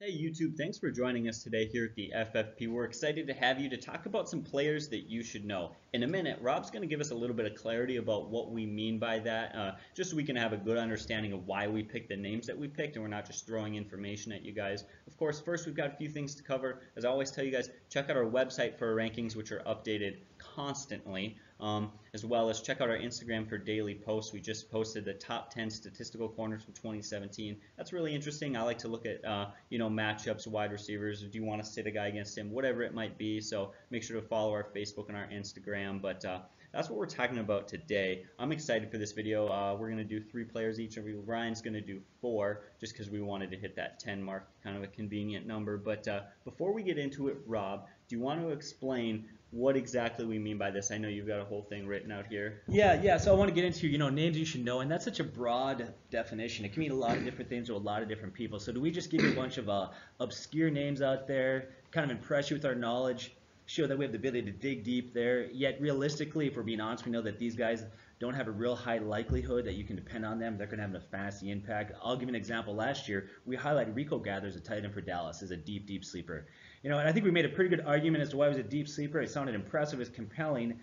Hey YouTube, thanks for joining us today here at the FFP. We're excited to have you to talk about some players that you should know. In a minute, Rob's going to give us a little bit of clarity about what we mean by that, just so we can have a good understanding of why we picked the names that we picked and we're not just throwing information at you guys. Of course, first we've got a few things to cover. As I always tell you guys, check out our website for our rankings, which are updated constantly. As well as check out our Instagram for daily posts. We just posted the top 10 statistical corners from 2017. That's really interesting. I like to look at matchups, wide receivers. Do you want to sit a guy against him, whatever it might be. So make sure to follow our Facebook and our Instagram. But that's what we're talking about today. I'm excited for this video. We're going to do 3 players each. Ryan's going to do 4 just because we wanted to hit that 10 mark, kind of a convenient number. But before we get into it, Rob, do you want to explain what exactly we mean by this? I know you've got a whole thing written out here. Yeah. So I want to get into, names you should know, and that's such a broad definition. It can mean a lot of different things to a lot of different people. So do we just give you a bunch of obscure names out there, kind of impress you with our knowledge, show that we have the ability to dig deep there, yet realistically, if we're being honest, we know that these guys don't have a real high likelihood that you can depend on them. They're going to have a fantasy impact. I'll give you an example. Last year, we highlighted Rico Gathers, a tight end for Dallas, as a deep sleeper. And I think we made a pretty good argument as to why he was a deep sleeper. It sounded impressive, it was compelling,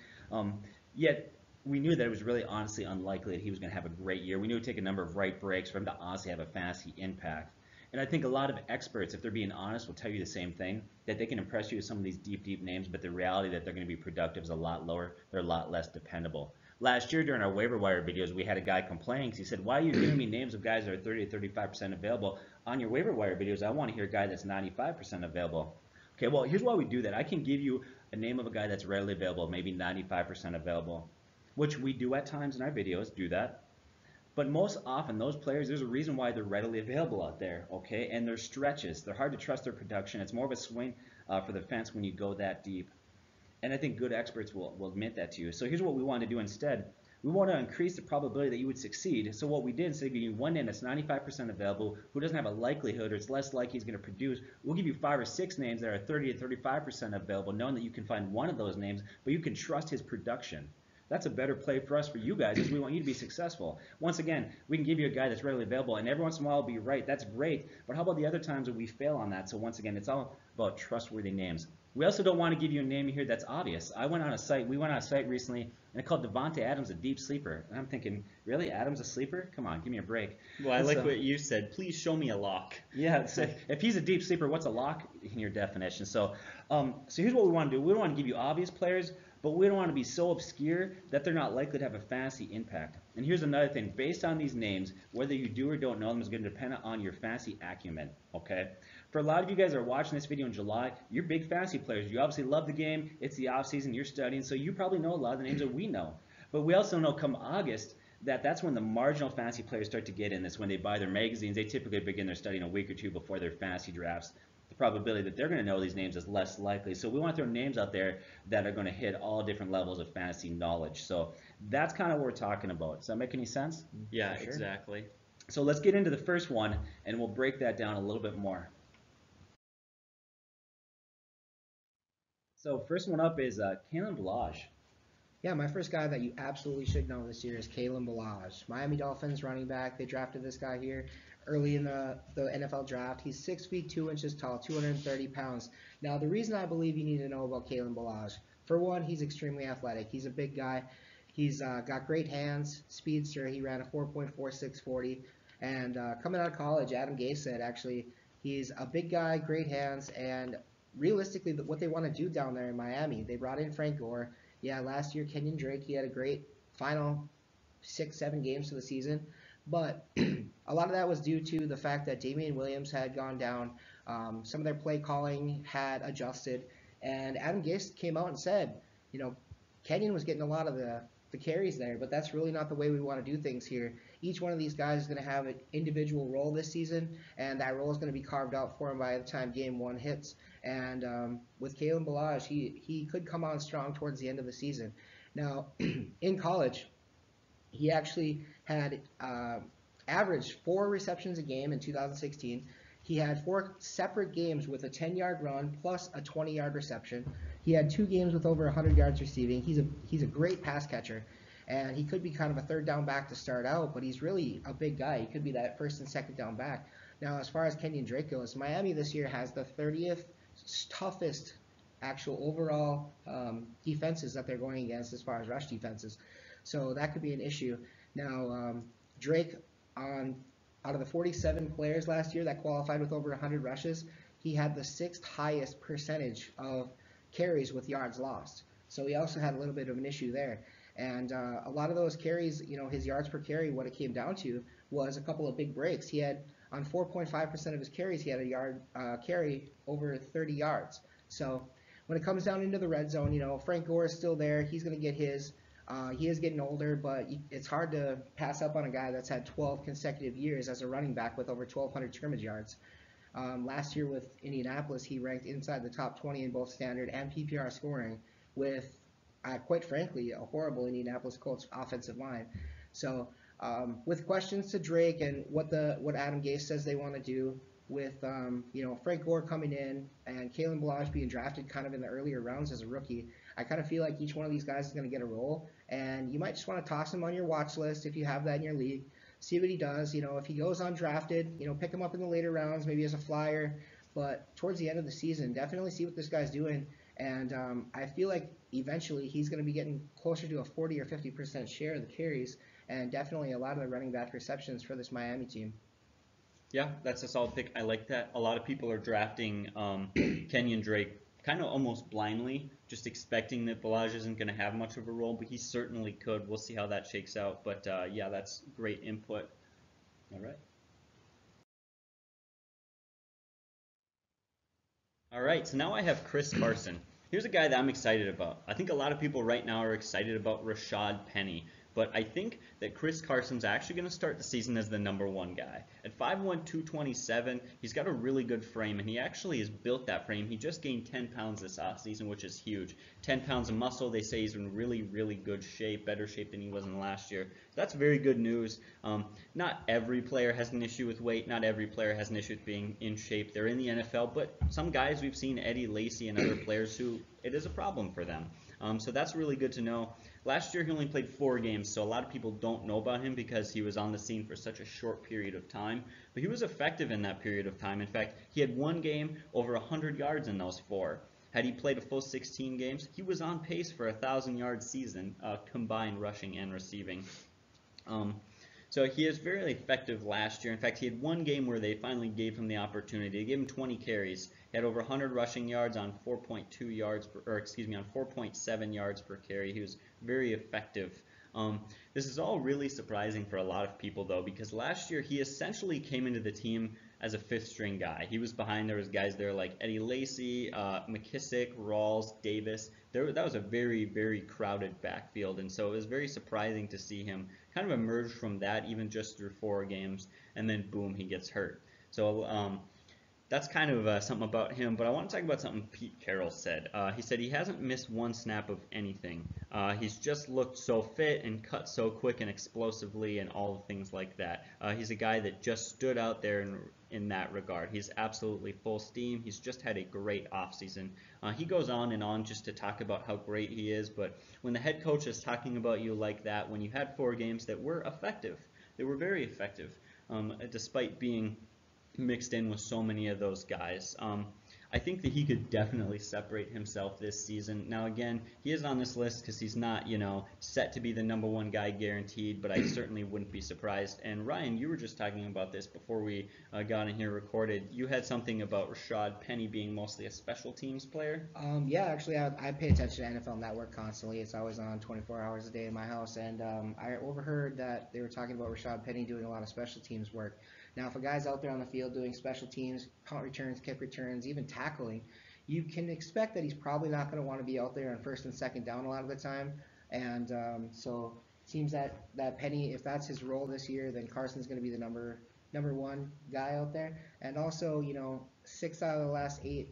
yet we knew that it was really honestly unlikely that he was going to have a great year. We knew it would take a number of right breaks for him to honestly have a fantasy impact. And I think a lot of experts, if they're being honest, will tell you the same thing, that they can impress you with some of these deep names, but the reality that they're going to be productive is a lot lower. They're a lot less dependable. Last year during our waiver wire videos, we had a guy complaining because he said, why are you giving me names of guys that are 30 to 35% available? On your waiver wire videos, I want to hear a guy that's 95% available. Okay, well, here's why we do that. I can give you a name of a guy that's readily available, maybe 95% available, which we do at times in our videos, do that. But most often, those players, there's a reason why they're readily available out there, okay? And they're stretches. They're hard to trust their production. It's more of a swing for the fence when you go that deep. And I think good experts will admit that to you. So here's what we want to do instead. We want to increase the probability that you would succeed. So what we did, instead of giving you one name that's 95% available, who doesn't have a likelihood or it's less likely he's going to produce, we'll give you 5 or 6 names that are 30 to 35% available, knowing that you can find one of those names, but you can trust his production. That's a better play for us, for you guys, because we want you to be successful. Once again, we can give you a guy that's readily available, and every once in a while it'll be right. That's great, but how about the other times that we fail on that? So once again, it's all about trustworthy names. We also don't want to give you a name here that's obvious. We went on a site recently, and it called Devontae Adams a deep sleeper. And I'm thinking, really? Adams a sleeper? Come on, give me a break. Well, I like what you said. Please show me a lock. Yeah, if he's a deep sleeper, what's a lock in your definition? So here's what we want to do. We don't want to give you obvious players, but we don't want to be so obscure that they're not likely to have a fantasy impact. And here's another thing. Based on these names, whether you do or don't know them is going to depend on your fantasy acumen, okay? For a lot of you guys that are watching this video in July, you're big fantasy players. You obviously love the game. It's the off season. You're studying, so you probably know a lot of the names that we know. But we also know come August that's when the marginal fantasy players start to get in. That's when they buy their magazines. They typically begin their studying a week or two before their fantasy drafts. The probability that they're going to know these names is less likely. So we want to throw names out there that are going to hit all different levels of fantasy knowledge. So that's kind of what we're talking about. Does that make any sense? Yeah, sure. Exactly. So let's get into the first one, and we'll break that down a little bit more. So first one up is Kalen Ballage. Yeah, my first guy that you absolutely should know this year is Kalen Ballage. Miami Dolphins running back. They drafted this guy here early in the NFL draft. He's 6 feet 2 inches tall, 230 pounds. Now, the reason I believe you need to know about Kalen Ballage, for one, he's extremely athletic. He's a big guy. He's got great hands, speedster. He ran a 4.46 40. And coming out of college, Adam Gase said, actually, he's a big guy, great hands, and realistically, what they want to do down there in Miami, they brought in Frank Gore. Yeah, last year, Kenyon Drake, he had a great final 6-7 games to the season. But a lot of that was due to the fact that Damian Williams had gone down. Some of their play calling had adjusted. And Adam Gase came out and said, Kenyon was getting a lot of the carries there, but that's really not the way we want to do things here. Each one of these guys is going to have an individual role this season, and that role is going to be carved out for him by the time game 1 hits. And with Kalen Ballage, he could come on strong towards the end of the season. Now, in college, he actually had averaged 4 receptions a game in 2016. He had 4 separate games with a 10-yard run plus a 20-yard reception. He had 2 games with over 100 yards receiving. He's a great pass catcher. And he could be kind of a third down back to start out, but he's really a big guy. He could be that first and second down back. Now, as far as Kenyon Drake goes, Miami this year has the 30th toughest actual overall defenses that they're going against as far as rush defenses. So that could be an issue. Now, Drake, out of the 47 players last year that qualified with over 100 rushes, he had the 6th highest percentage of carries with yards lost. So he also had a little bit of an issue there. And a lot of those carries, his yards per carry, what it came down to was a couple of big breaks. He had, on 4.5% of his carries, he had a yard carry over 30 yards. So when it comes down into the red zone, Frank Gore is still there. He's going to get his. He is getting older, but it's hard to pass up on a guy that's had 12 consecutive years as a running back with over 1,200 scrimmage yards. Last year with Indianapolis, he ranked inside the top 20 in both standard and PPR scoring with, quite frankly, a horrible Indianapolis Colts offensive line. So with questions to Drake and what Adam Gase says they want to do with Frank Gore coming in and Kalen Ballage being drafted kind of in the earlier rounds as a rookie, I kind of feel like each one of these guys is going to get a role, and you might just want to toss him on your watch list if you have that in your league. See what he does. If he goes undrafted, pick him up in the later rounds, maybe as a flyer. But towards the end of the season, definitely see what this guy's doing. And I feel like eventually he's going to be getting closer to a 40 or 50% share of the carries, and definitely a lot of the running back receptions for this Miami team. Yeah, that's a solid pick. I like that. A lot of people are drafting Kenyon Drake kind of almost blindly, just expecting that Ballage isn't going to have much of a role, but he certainly could. We'll see how that shakes out. But yeah, that's great input. All right. All right, so now I have Chris Carson. Here's a guy that I'm excited about. I think a lot of people right now are excited about Rashad Penny, but I think that Chris Carson's actually going to start the season as the #1 guy. At 5'1", 227, he's got a really good frame, and he actually has built that frame. He just gained 10 pounds this offseason, which is huge. 10 pounds of muscle. They say he's in really, really good shape, better shape than he was in last year. That's very good news. Not every player has an issue with weight. Not every player has an issue with being in shape. They're in the NFL, but some guys we've seen, Eddie Lacy and other players, who it is a problem for them. So that's really good to know. Last year he only played 4 games, so a lot of people don't know about him because he was on the scene for such a short period of time. But he was effective in that period of time. In fact, he had 1 game over 100 yards in those 4. Had he played a full 16 games, he was on pace for a 1,000-yard season, combined rushing and receiving. So he is very effective last year. In fact, he had 1 game where they finally gave him the opportunity. They gave him 20 carries. He had over 100 rushing yards on 4.7 yards per carry. He was very effective. This is all really surprising for a lot of people, though, because last year he essentially came into the team as a 5th-string guy. He was behind. There was guys there like Eddie Lacy, McKissick, Rawls, Davis. That was a very, very crowded backfield, and so it was very surprising to see him kind of emerge from that, even just through 4 games, and then boom, he gets hurt. So that's kind of something about him, but I want to talk about something Pete Carroll said. He said he hasn't missed 1 snap of anything. He's just looked so fit and cut so quick and explosively and all the things like that. He's a guy that just stood out there in that regard. He's absolutely full steam. He's just had a great offseason. He goes on and on just to talk about how great he is, but when the head coach is talking about you like that, when you had 4 games that were effective, they were very effective, despite being mixed in with so many of those guys. I think that he could definitely separate himself this season. Now, again, he is on this list because he's not, set to be the #1 guy guaranteed, but I certainly wouldn't be surprised. And Ryan, you were just talking about this before we got in here recorded. You had something about Rashad Penny being mostly a special teams player? Yeah, actually, I pay attention to NFL Network constantly. It's always on 24 hours a day in my house, and I overheard that they were talking about Rashad Penny doing a lot of special teams work. Now, if a guy's out there on the field doing special teams, punt returns, kick returns, even tackling, you can expect that he's probably not going to want to be out there on 1st and 2nd down a lot of the time. And so it seems that Penny, if that's his role this year, then Carson's going to be the number 1 guy out there. And also, 6 out of the last 8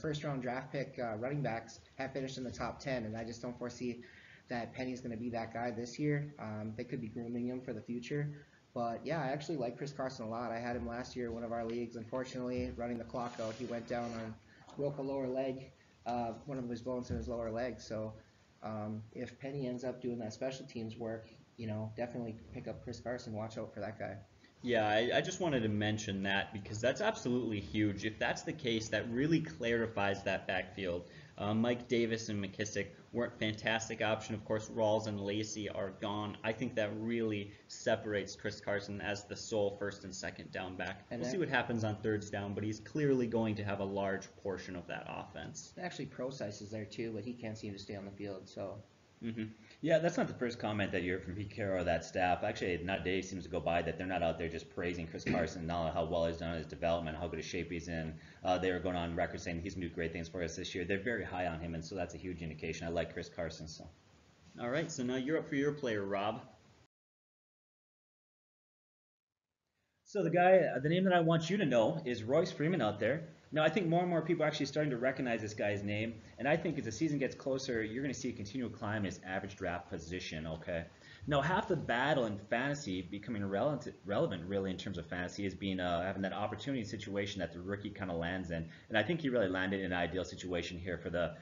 first-round draft pick running backs have finished in the top 10, and I just don't foresee that Penny's going to be that guy this year. They could be grooming him for the future. But yeah, I actually like Chris Carson a lot. I had him last year in one of our leagues. Unfortunately, running the clock out, he went down and broke a lower leg, one of his bones in his lower leg. So If Penny ends up doing that special teams work, definitely pick up Chris Carson. Watch out for that guy. Yeah, I just wanted to mention that because that's absolutely huge. If that's the case, that really clarifies that backfield. Mike Davis and McKissick weren't fantastic option. Of course, Rawls and Lacey are gone. I think that really separates Chris Carson as the sole first and second down back. And we'll that- see what happens on thirds down, but he's clearly going to have a large portion of that offense. Actually, Procise is there too, but he can't seem to stay on the field. So Yeah, that's not the first comment that you heard from Pete Carroll or that staff. Actually, not a day seems to go by that they're not out there just praising Chris Carson, not how well he's done in his development, how good a shape he's in. They were going on record saying he's going to do great things for us this year. They're very high on him, and so that's a huge indication. I like Chris Carson. So. All right, so now you're up for your player, Rob. So the name that I want you to know is Royce Freeman out there. Now, I think more and more people are actually starting to recognize this guy's name, and I think as the season gets closer, you're going to see a continual climb in his average draft position, okay? Now, half the battle in fantasy, becoming relevant really in terms of fantasy, is being having that opportunity situation that the rookie kind of lands in, and I think he really landed in an ideal situation here for the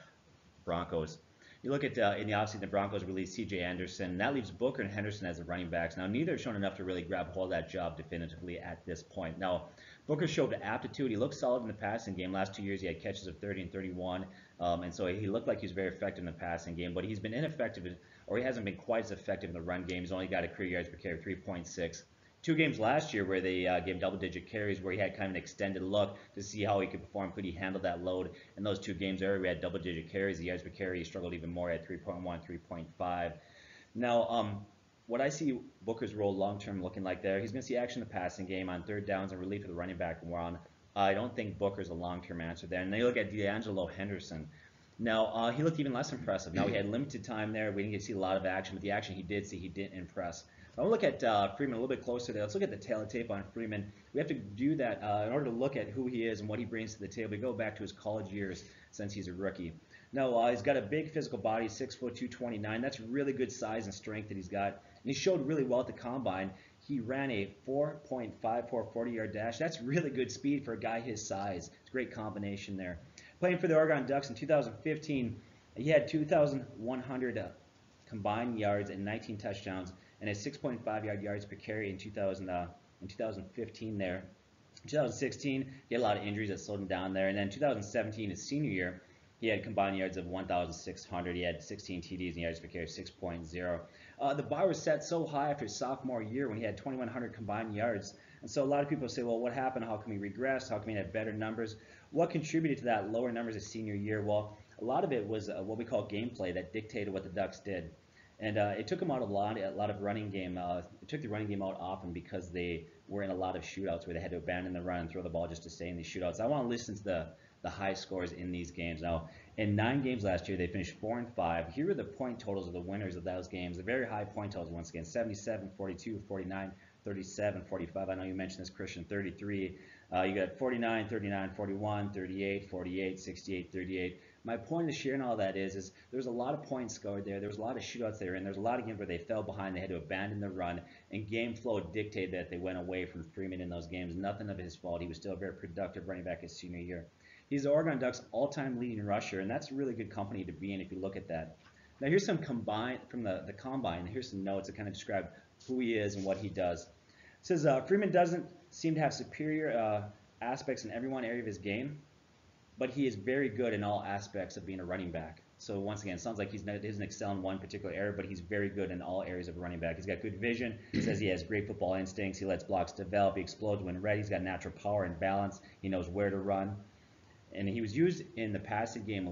Broncos. You look at in the offseason, the Broncos released C.J. Anderson, and that leaves Booker and Henderson as the running backs. Now, neither have shown enough to really grab hold of that job definitively at this point. Now, Booker showed aptitude. He looked solid in the passing game. Last 2 years, he had catches of 30 and 31, and so he looked like he was very effective in the passing game. But he's been ineffective, or he hasn't been quite as effective in the run game. He's only got a career yards per carry of 3.6. 2 games last year where they gave double-digit carries, where he had kind of an extended look to see how he could perform. Could he handle that load? In those 2 games there, we had double-digit carries. The yards per carry, he struggled even more at 3.1, 3.5. Now, what I see Booker's role long-term looking like there, he's going to see action in the passing game on third downs and relief of the running back more on. I don't think Booker's a long-term answer there. And then you look at D'Angelo Henderson. Now, he looked even less impressive. Now, he had limited time there. We didn't get to see a lot of action, but the action he did see, he didn't impress. I'll look at Freeman a little bit closer there. Let's look at the tail of tape on Freeman. We have to do that in order to look at who he is and what he brings to the table. We go back to his college years since he's a rookie. Now, he's got a big physical body, 6 foot 229. That's really good size and strength that he's got. And he showed really well at the combine. He ran a 4.54 40-yard dash. That's really good speed for a guy his size. It's a great combination there. Playing for the Oregon Ducks in 2015, he had 2,100 combined yards and 19 touchdowns, and a 6.5 yards per carry in 2015 there. In 2016, he had a lot of injuries that slowed him down there. And then 2017, his senior year, he had combined yards of 1,600. He had 16 TDs and yards per carry of 6.0. The bar was set so high after his sophomore year when he had 2,100 combined yards. And so a lot of people say, well, what happened? How come he regressed? How come he had better numbers? What contributed to that lower numbers his senior year? Well, a lot of it was what we call gameplay that dictated what the Ducks did. And it took him out a lot of running game. It took the running game out often because they were in a lot of shootouts where they had to abandon the run and throw the ball just to stay in these shootouts. I want to listen to the high scores in these games. Now, in 9 games last year, they finished 4-5. Here are the point totals of the winners of those games. The very high point totals once again: 77, 42, 49, 37, 45. I know you mentioned this, Christian. 33. You got 49, 39, 41, 38, 48, 68, 38. My point of sharing all that is there's a lot of points scored there. There was a lot of shootouts there, and there's a lot of games where they fell behind. They had to abandon the run, and game flow dictated that they went away from Freeman in those games. Nothing of his fault. He was still a very productive running back his senior year. He's the Oregon Ducks' all-time leading rusher, and that's really good company to be in if you look at that. Now, here's some combine from the combine. Here's some notes that kind of describe who he is and what he does. It says Freeman doesn't seem to have superior aspects in every one area of his game, but he is very good in all aspects of being a running back. So once again, it sounds like he doesn't excel in one particular area, but he's very good in all areas of running back. He's got good vision. He says he has great football instincts. He lets blocks develop. He explodes when ready. He's got natural power and balance. He knows where to run. And he was used in the passing game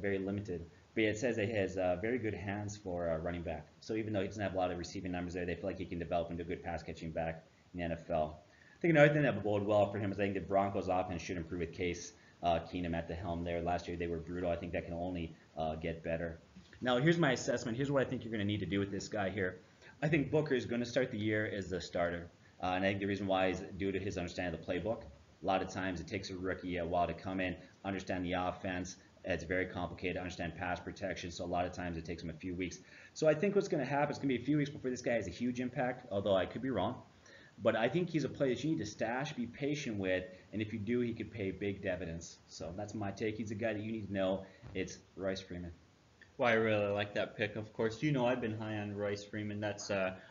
very limited. But it says that he has very good hands for a running back. So even though he doesn't have a lot of receiving numbers there, they feel like he can develop into a good pass-catching back in the NFL. I think another thing that bode well for him is I think the Broncos offense should improve with Case Keenum at the helm there. Last year they were brutal. I think that can only get better. Now here's my assessment. Here's what I think you're going to need to do with this guy here. I think Booker is going to start the year as the starter. And I think the reason why is due to his understanding of the playbook. A lot of times it takes a rookie a while to come in, understand the offense. It's very complicated to understand pass protection, so a lot of times it takes him a few weeks. So I think what's going to happen is going to be a few weeks before this guy has a huge impact, although I could be wrong. But I think he's a player that you need to stash, be patient with, and if you do, he could pay big dividends. So that's my take. He's a guy that you need to know. It's Royce Freeman. Well, I really like that pick. Of course, you know I've been high on Royce Freeman. I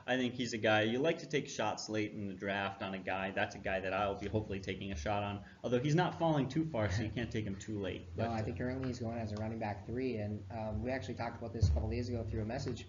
think he's a guy you like to take shots late in the draft on a guy. That's a guy that I'll be hopefully taking a shot on. Although he's not falling too far, so you can't take him too late. No, But, I think currently he's going as a running back 3, and we actually talked about this a couple days ago through a message.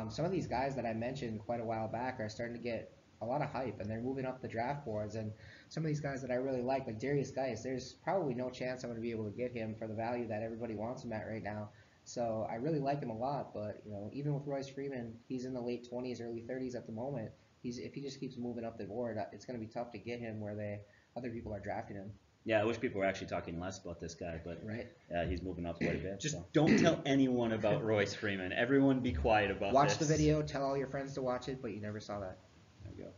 Some of these guys that I mentioned quite a while back are starting to get a lot of hype, and they're moving up the draft boards. And some of these guys that I really like Darius Geis, there's probably no chance I'm going to be able to get him for the value that everybody wants him at right now. So I really like him a lot, but even with Royce Freeman, he's in the late 20s, early 30s at the moment. If he just keeps moving up the board, it's going to be tough to get him where other people are drafting him. Yeah, I wish people were actually talking less about this guy, but right. He's moving up quite a bit. Just don't tell anyone about Royce Freeman. Everyone be quiet about Watch this. the video, tell all your friends to watch it, but you never saw that. There you go.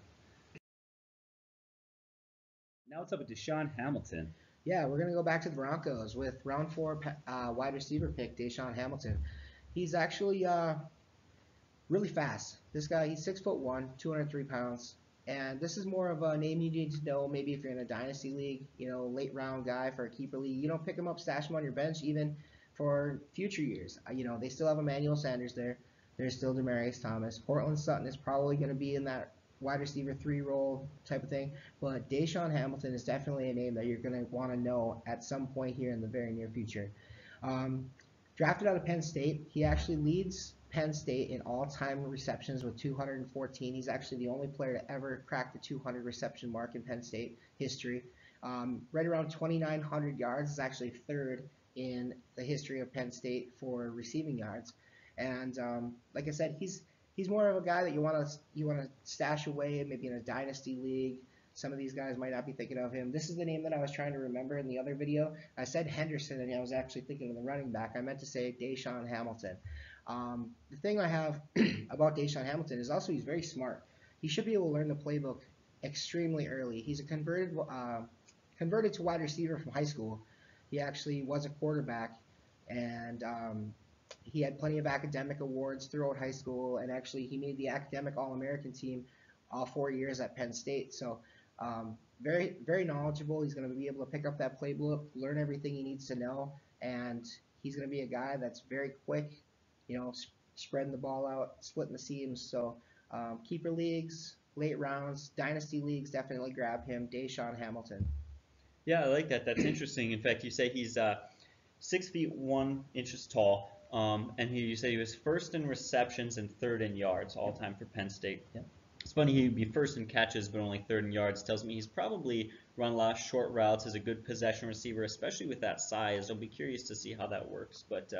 Now it's up with Deshawn Hamilton. Yeah, we're going to go back to the Broncos with round 4 wide receiver pick, Deshawn Hamilton. He's actually really fast. This guy, he's 6'1", 203 pounds. And this is more of a name you need to know maybe if you're in a dynasty league, late round guy for a keeper league. You don't pick him up, stash him on your bench even for future years. They still have Emmanuel Sanders there. There's still Demaryius Thomas. Cortland Sutton is probably going to be in that wide receiver 3 role type of thing. But Deshawn Hamilton is definitely a name that you're going to want to know at some point here in the very near future. Drafted out of Penn State, he actually leads Penn State in all-time receptions with 214. He's actually the only player to ever crack the 200 reception mark in Penn State history. Right around 2,900 yards is actually 3rd in the history of Penn State for receiving yards. And like I said, he's more of a guy that you want to stash away, maybe in a dynasty league. Some of these guys might not be thinking of him. This is the name that I was trying to remember in the other video. I said Henderson, and I was actually thinking of the running back. I meant to say Deshawn Hamilton. The thing I have about Deshawn Hamilton is also he's very smart. He should be able to learn the playbook extremely early. He's a converted to wide receiver from high school. He actually was a quarterback, and he had plenty of academic awards throughout high school, and actually he made the academic All-American team all 4 years at Penn State. So very, very knowledgeable. He's going to be able to pick up that playbook, learn everything he needs to know, and he's going to be a guy that's very quick, spreading the ball out, splitting the seams. So keeper leagues, late rounds, dynasty leagues, definitely grab him, Deshawn Hamilton. Yeah, I like that. That's interesting. In fact, you say he's 6 feet 1 inches tall, and you say he was 1st in receptions and 3rd in yards all time for Penn State. Yep. It's funny he'd be 1st in catches but only 3rd in yards. Tells me he's probably run a lot of short routes as a good possession receiver, especially with that size. I'll be curious to see how that works. But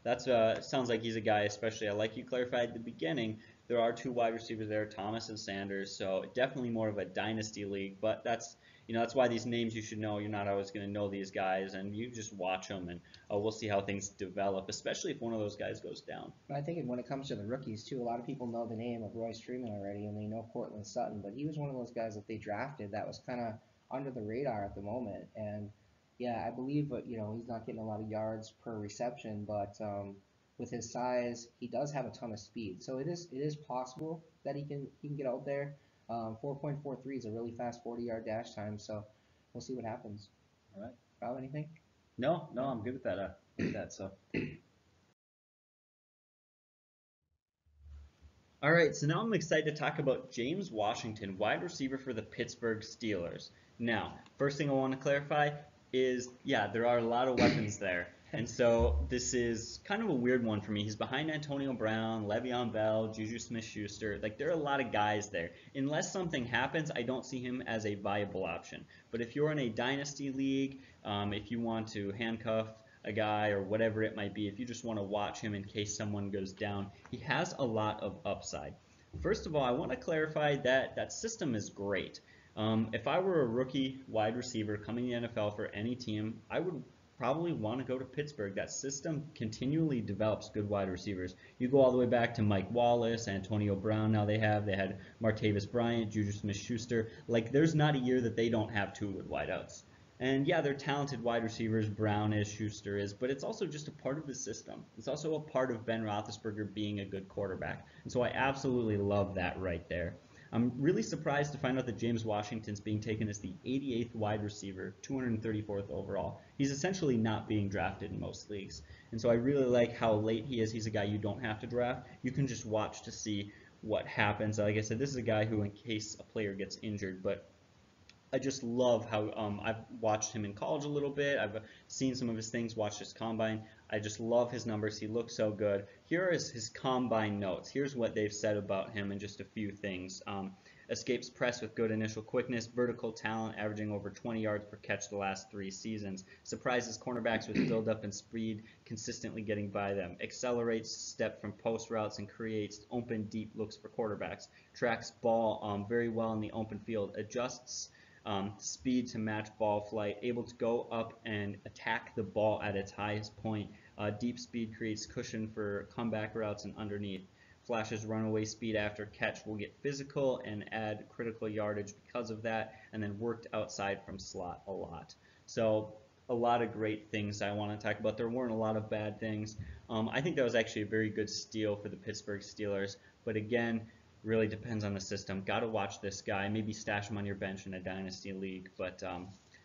that's sounds like he's a guy, especially I like you clarified at the beginning. There are 2 wide receivers there, Thomas and Sanders, so definitely more of a dynasty league. But that's why these names you should know. You're not always going to know these guys, and you just watch them, and we'll see how things develop, especially if one of those guys goes down. But I think when it comes to the rookies, too, a lot of people know the name of Royce Freeman already, and they know Cortland Sutton, but he was one of those guys that they drafted that was kind of under the radar at the moment. And, yeah, I believe he's not getting a lot of yards per reception, but with his size, he does have a ton of speed. So it is possible that he can get out there. 4.43 is a really fast 40-yard dash time, so we'll see what happens. All right. Rob, anything? No, I'm good with that. So. All right, so now I'm excited to talk about James Washington, wide receiver for the Pittsburgh Steelers. Now, first thing I want to clarify is, there are a lot of weapons there. And so this is kind of a weird one for me. He's behind Antonio Brown, Le'Veon Bell, Juju Smith-Schuster. There are a lot of guys there. Unless something happens, I don't see him as a viable option. But if you're in a dynasty league, if you want to handcuff a guy or whatever it might be, if you just want to watch him in case someone goes down, he has a lot of upside. First of all, I want to clarify that system is great. If I were a rookie wide receiver coming in the NFL for any team, I would probably want to go to Pittsburgh. That system continually develops good wide receivers. You go all the way back to Mike Wallace, Antonio Brown. Now they had Martavis Bryant, Juju Smith-Schuster. There's not a year that they don't have 2 good wideouts. And they're talented wide receivers. Brown is, Schuster is, but it's also just a part of the system. It's also a part of Ben Roethlisberger being a good quarterback. And so I absolutely love that right there. I'm really surprised to find out that James Washington's being taken as the 88th wide receiver, 234th overall. He's essentially not being drafted in most leagues. And so I really like how late he is. He's a guy you don't have to draft. You can just watch to see what happens. Like I said, this is a guy who, in case a player gets injured, but I just love how I've watched him in college a little bit. I've seen some of his things, watched his combine. I just love his numbers. He looks so good. Here is his combine notes. Here's what they've said about him and just a few things. Escapes press with good initial quickness, vertical talent, averaging over 20 yards per catch the last 3 seasons. Surprises cornerbacks with build-up and speed, consistently getting by them. Accelerates step from post routes and creates open, deep looks for quarterbacks. Tracks ball very well in the open field. Adjusts speed to match ball flight, able to go up and attack the ball at its highest point. Deep speed creates cushion for comeback routes and underneath. Flashes runaway speed after catch, will get physical and add critical yardage because of that, and then worked outside from slot a lot. So a lot of great things I want to talk about. There weren't a lot of bad things. I think that was actually a very good steal for the Pittsburgh Steelers, but again, really depends on the system. Got to watch this guy. Maybe stash him on your bench in a dynasty league, but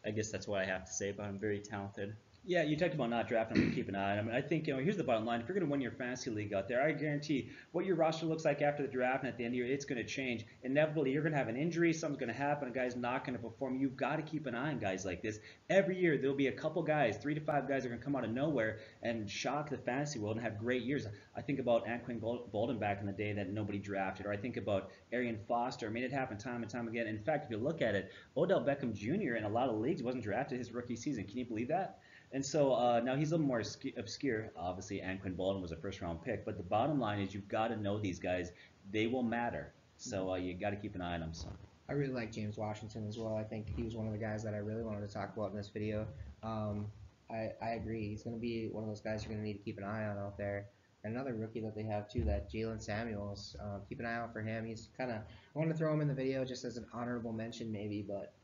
I guess that's what I have to say about him. Very talented. Yeah, you talked about not drafting him, keep an eye on him. I think, here's the bottom line. If you're going to win your fantasy league out there, I guarantee what your roster looks like after the draft and at the end of the year, it's going to change. Inevitably, you're going to have an injury, something's going to happen, a guy's not going to perform. You've got to keep an eye on guys like this. Every year, there'll be a couple guys, 3 to 5 guys that are going to come out of nowhere and shock the fantasy world and have great years. I think about Anquan Boldin back in the day that nobody drafted, or I think about Arian Foster. I mean, it happened time and time again. In fact, if you look at it, Odell Beckham Jr. in a lot of leagues wasn't drafted his rookie season. Can you believe that? And so now he's a little more obscure. Obviously, Anquan Boldin was a first-round pick. But the bottom line is you've got to know these guys. They will matter. So you got to keep an eye on them. So. I really like James Washington as well. I think he was one of the guys that I really wanted to talk about in this video. I agree. He's going to be one of those guys you're going to need to keep an eye on out there. Another rookie that they have too, that Jalen Samuels. Keep an eye out for him. He's kind of, I want to throw him in the video just as an honorable mention maybe, but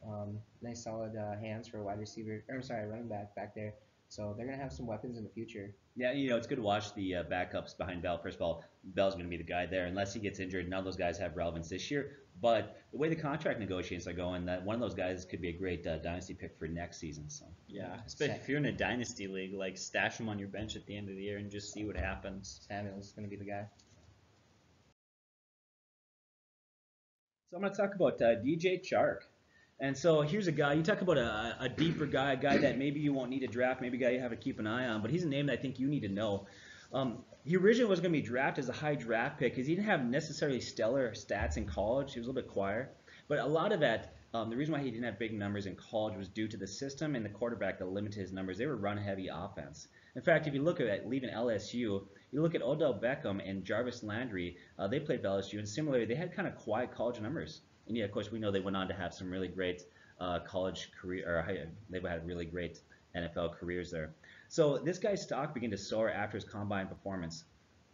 nice solid hands for a wide receiver. Or I'm sorry, running back there. So they're going to have some weapons in the future. Yeah, it's good to watch the backups behind Bell. First of all, Bell's going to be the guy there unless he gets injured. None of those guys have relevance this year. But the way the contract negotiations are going, that one of those guys could be a great dynasty pick for next season. So yeah, especially if you're in a dynasty league, like stash him on your bench at the end of the year and just see what happens. Samuel's is going to be the guy. So I'm going to talk about DJ Chark. And so here's a guy, you talk about a deeper guy, a guy that maybe you won't need to draft, maybe a guy you have to keep an eye on, but he's a name that I think you need to know. He originally was going to be drafted as a high draft pick because he didn't have necessarily stellar stats in college. He was a little bit quiet. But a lot of that, the reason why he didn't have big numbers in college was due to the system and the quarterback that limited his numbers. They were run-heavy offense. In fact, if you look at leaving LSU, you look at Odell Beckham and Jarvis Landry, they played for LSU, and similarly, they had kind of quiet college numbers. And yeah, of course, we know they went on to have some really great college career, or they've had really great NFL careers there. So this guy's stock began to soar after his combine performance.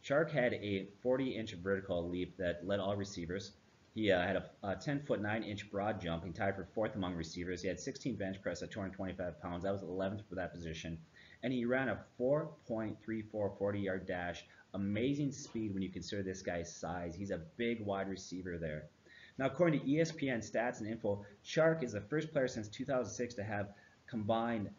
Chark had a 40-inch vertical leap that led all receivers. He had a 10-foot 9-inch broad jump. He tied for 4th among receivers. He had 16 bench press at 225 pounds. That was 11th for that position. And he ran a 4.34 40-yard dash. Amazing speed when you consider this guy's size. He's a big wide receiver there. Now, according to ESPN Stats and Info, Chark is the first player since 2006 to have combined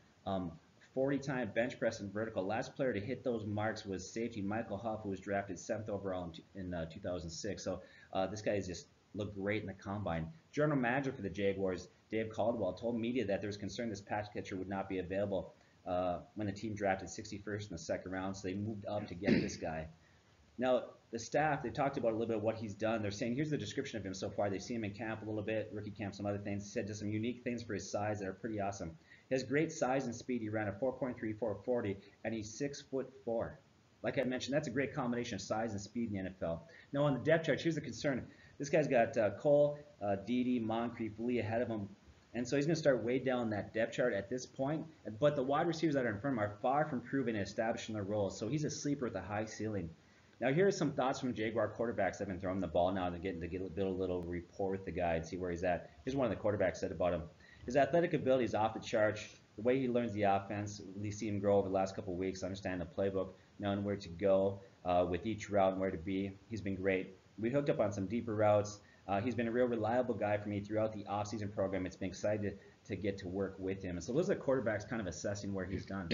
40-time bench press and vertical. Last player to hit those marks was safety Michael Huff, who was drafted 7th overall in 2006. So this guy has just looked great in the combine. General manager for the Jaguars, Dave Caldwell, told media that there was concern this pass catcher would not be available when the team drafted 61st in the second round, so they moved up to get this guy. Now, the staff, they talked about a little bit of what he's done. They're saying, here's the description of him so far. They've seen him in camp a little bit, rookie camp, some other things. He said just some unique things for his size that are pretty awesome. He has great size and speed. He ran a 4.34 40, and he's 6'4". Like I mentioned, that's a great combination of size and speed in the NFL. Now, on the depth chart, here's the concern. This guy's got Cole, Dede, Moncrief, Lee ahead of him. And so he's going to start way down that depth chart at this point. But the wide receivers that are in front of him are far from proven and establishing their roles. So he's a sleeper with a high ceiling. Now, here are some thoughts from Jaguar quarterbacks that have been throwing the ball now and getting to build a little rapport with the guy and see where he's at. Here's one of the quarterbacks said about him. His athletic ability is off the charts. The way he learns the offense, we see him grow over the last couple of weeks, understand the playbook, knowing where to go with each route and where to be. He's been great. We hooked up on some deeper routes. He's been a real reliable guy for me throughout the offseason program. It's been exciting to get to work with him. And so those are quarterbacks kind of assessing where he's done.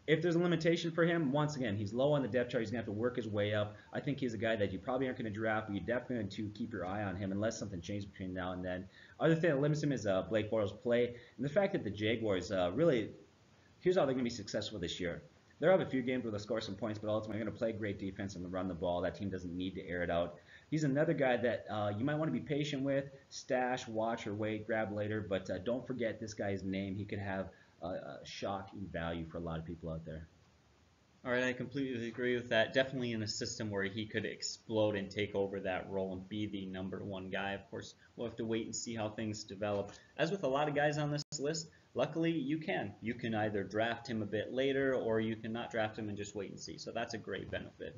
If there's a limitation for him, once again, he's low on the depth chart. He's going to have to work his way up. I think he's a guy that you probably aren't going to draft, but you're definitely going to keep your eye on him unless something changes between now and then. Other thing that limits him is Blake Bortles' play. And the fact that the Jaguars really, here's how they're going to be successful this year. They'll have a few games where they'll score some points, but ultimately they're going to play great defense and run the ball. That team doesn't need to air it out. He's another guy that you might want to be patient with, stash, watch, or wait, grab later, but don't forget this guy's name. He could have a shocking value for a lot of people out there. All right, I completely agree with that. Definitely in a system where he could explode and take over that role and be the number one guy. Of course, we'll have to wait and see how things develop. As with a lot of guys on this list, luckily you can. You can either draft him a bit later or you can not draft him and just wait and see. So that's a great benefit.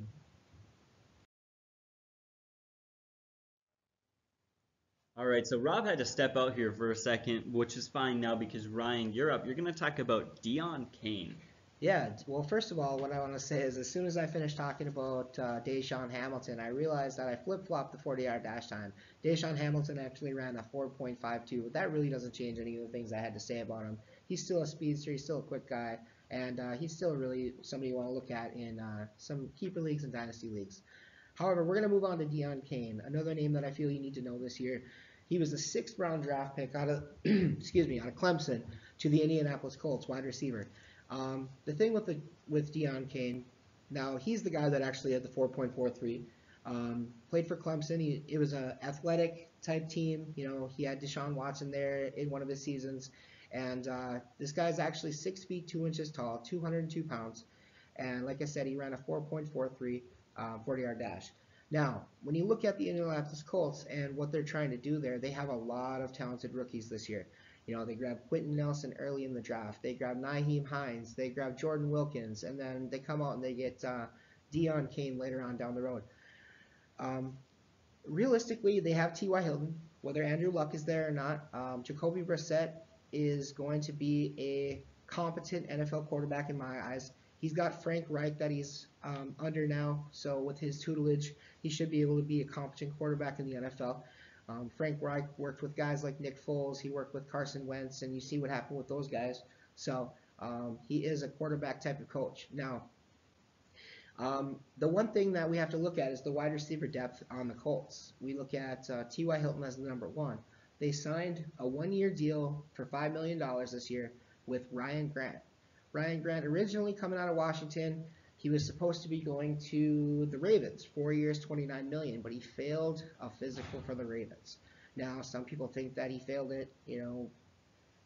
All right, so Rob had to step out here for a second, which is fine now because Ryan, you're up. You're going to talk about Dion King. Yeah, well, first of all, what I want to say is as soon as I finished talking about Deshawn Hamilton, I realized that I flip-flopped the 40-yard dash time. Deshawn Hamilton actually ran a 4.52, but that really doesn't change any of the things I had to say about him. He's still a speedster, he's still a quick guy, and he's still really somebody you want to look at in some keeper leagues and dynasty leagues. However, we're going to move on to Dion King, another name that I feel you need to know this year. He was a 6th-round draft pick out of, out of Clemson to the Indianapolis Colts, wide receiver. The thing with Dion King, now he's the guy that actually had the 4.43. Played for Clemson. It was an athletic type team. You know, he had Deshaun Watson there in one of his seasons, and this guy's actually 6 feet 2 inches tall, 202 pounds, and like I said, he ran a 4.43 40-yard dash. Now, when you look at the Indianapolis Colts and what they're trying to do there, they have a lot of talented rookies this year. You know, they grabbed Quentin Nelson early in the draft. They grabbed Nyheim Hines. They grabbed Jordan Wilkins. And then they come out and they get Dion King later on down the road. Realistically, they have T.Y. Hilton. Whether Andrew Luck is there or not, Jacoby Brissett is going to be a competent NFL quarterback in my eyes. He's got Frank Reich that he's under now. So with his tutelage, he should be able to be a competent quarterback in the NFL. Frank Reich worked with guys like Nick Foles. He worked with Carson Wentz, and you see what happened with those guys. So he is a quarterback type of coach. Now, the one thing that we have to look at is the wide receiver depth on the Colts. We look at T.Y. Hilton as the number one. They signed a 1-year deal for $5 million this year with Ryan Grant. Ryan Grant, originally coming out of Washington, he was supposed to be going to the Ravens, 4 years, $29 million, but he failed a physical for the Ravens. Now, some people think that he failed it, you know,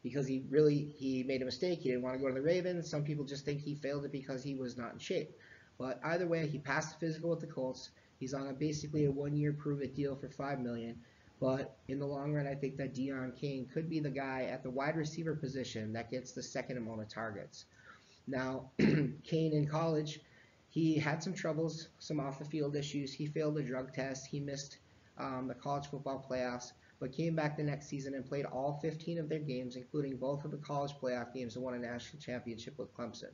because he made a mistake. He didn't want to go to the Ravens. Some people just think he failed it because he was not in shape. But either way, he passed the physical with the Colts. He's on basically a 1-year prove-it deal for $5 million. But in the long run, I think that Dion King could be the guy at the wide receiver position that gets the second amount of targets. Now, Kane in college, he had some troubles, some off-the-field issues. He failed a drug test. He missed the college football playoffs, but came back the next season and played all 15 of their games, including both of the college playoff games, and won a national championship with Clemson.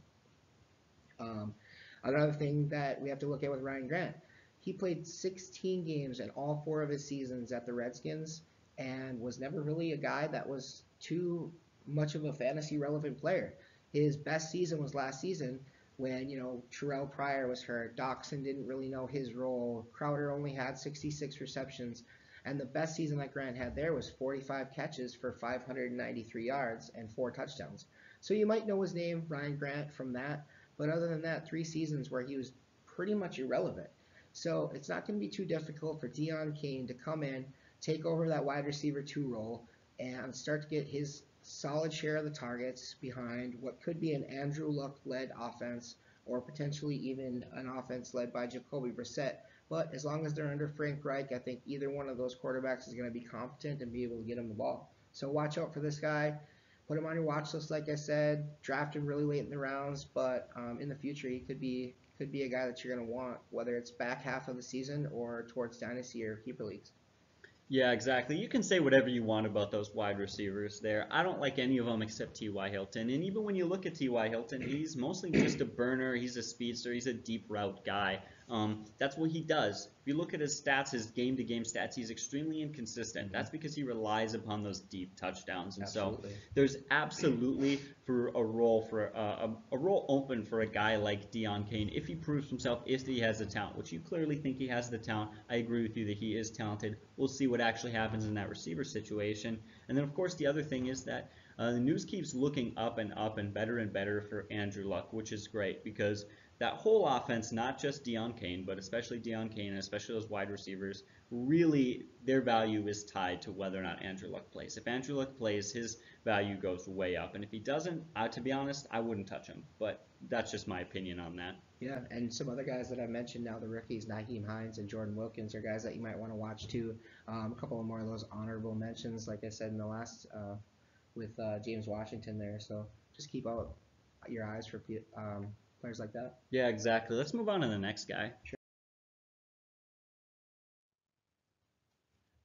Another thing that we have to look at with Ryan Grant, he played 16 games in all 4 of his seasons at the Redskins and was never really a guy that was too much of a fantasy-relevant player. His best season was last season when, you know, Terrell Pryor was hurt. Doxson didn't really know his role. Crowder only had 66 receptions. And the best season that Grant had there was 45 catches for 593 yards and 4 touchdowns. So you might know his name, Ryan Grant, from that. But other than that, 3 seasons where he was pretty much irrelevant. So it's not going to be too difficult for Dion King to come in, take over that wide receiver 2 role, and start to get his solid share of the targets behind what could be an Andrew Luck-led offense or potentially even an offense led by Jacoby Brissett. But as long as they're under Frank Reich, I think either one of those quarterbacks is going to be competent and be able to get him the ball. So watch out for this guy. Put him on your watch list, like I said. Draft him really late in the rounds, but in the future he could be a guy that you're going to want, whether it's back half of the season or towards dynasty or keeper leagues. Yeah, exactly. You can say whatever you want about those wide receivers there. I don't like any of them except T.Y. Hilton. And even when you look at T.Y. Hilton, he's mostly just a burner. He's a speedster. He's a deep route guy. That's what he does. If you look at his stats, his game-to-game stats, he's extremely inconsistent. That's because he relies upon those deep touchdowns. And Absolutely. so there's absolutely for a role open for a guy like Dion King if he proves himself, if he has the talent, which you clearly think he has the talent. I agree with you that he is talented. We'll see what actually happens in that receiver situation. And then, of course, the other thing is that the news keeps looking up and better for Andrew Luck, which is great because that whole offense, not just Dion King, but especially Dion King and especially those wide receivers, really their value is tied to whether or not Andrew Luck plays. If Andrew Luck plays, his value goes way up. And if he doesn't, to be honest, I wouldn't touch him. But that's just my opinion on that. Yeah, and some other guys that I mentioned now, the rookies, Nyheim Hines and Jordan Wilkins, are guys that you might want to watch too. A couple of more of those honorable mentions, like I said in the last with James Washington there. So just keep out your eyes for players like that. Yeah, exactly. Let's move on to the next guy. Sure.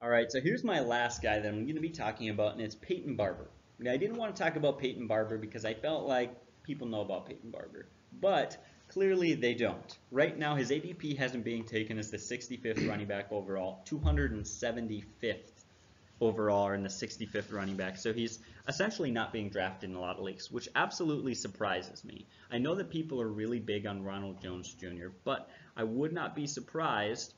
All right, so here's my last guy that I'm going to be talking about, and it's Peyton Barber. Now, I didn't want to talk about Peyton Barber because I felt like people know about Peyton Barber, but clearly they don't. Right now, his ADP hasn't being taken as the 65th running back overall, 275th overall in the 65th running back. So he's essentially not being drafted in a lot of leagues, which absolutely surprises me. I know that people are really big on Ronald Jones Jr., but I would not be surprised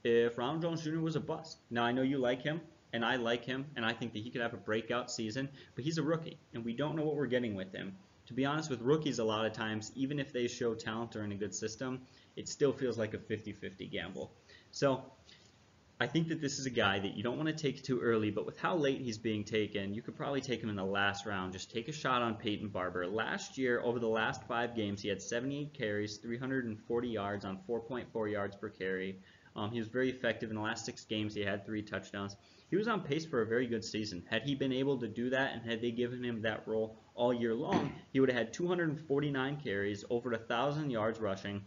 if Ronald Jones Jr. was a bust. Now, I know you like him, and I like him, and I think that he could have a breakout season, but he's a rookie, and we don't know what we're getting with him. To be honest, with rookies, a lot of times, even if they show talent or in a good system, it still feels like a 50-50 gamble. So I think that this is a guy that you don't want to take too early, but with how late he's being taken, you could probably take him in the last round. Just take a shot on Peyton Barber. Last year, over the last 5 games, he had 78 carries, 340 yards on 4.4 yards per carry. He was very effective. In the last 6 games, he had 3 touchdowns. He was on pace for a very good season. Had he been able to do that and had they given him that role all year long, he would have had 249 carries, over 1,000 yards rushing,